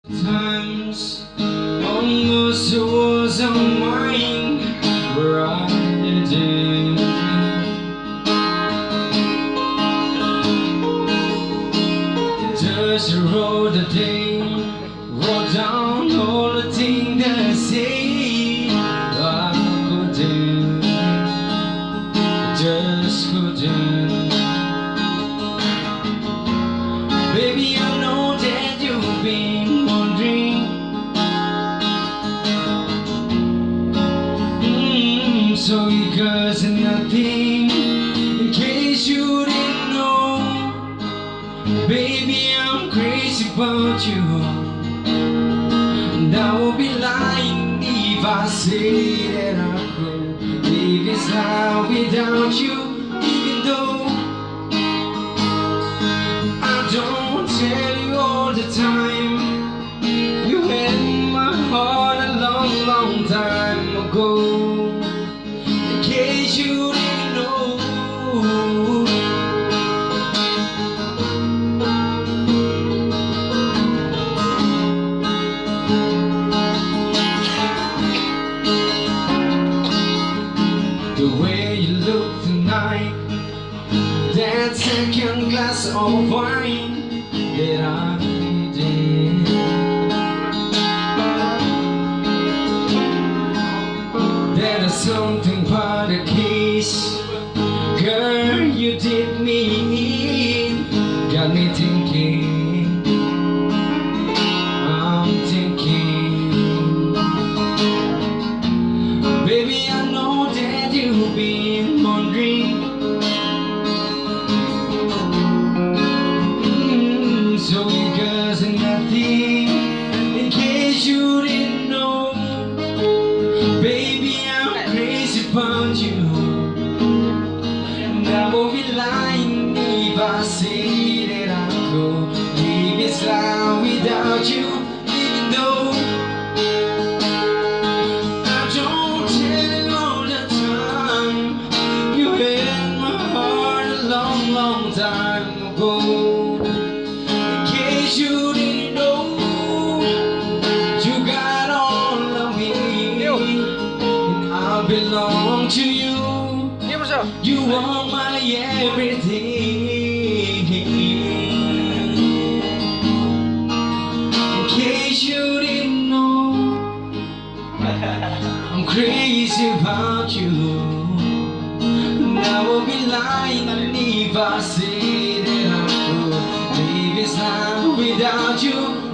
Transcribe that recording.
Times almost was on mine where I did. Just wrote the day, wrote down all the things that I say I couldn't, just couldn't. Baby, I know that you've been wondering, so because nothing, in case you didn't know, baby, I'm crazy about you. And I would be lying if I say that I could live this life without you, even though I don't tell you all the time. You had my heart a long, long time ago. In case you didn't know, the way you look tonight, that second glass of wine that I did, that is something but a kiss. Girl, you did me in, got me thinking, I'm thinking. Baby, I know that you've been wondering, so because nothing, in case you didn't know, baby, I'm crazy about you. And I won't be lying if I say that I could live this life without you, even though I don't tell you all the time. You had my heart a long, long time ago. In case you didn't know, you got all of me, and I belong to you. You are my everything. In case you didn't know, I'm crazy about you. And I will be lying if I say that I could live this life without you.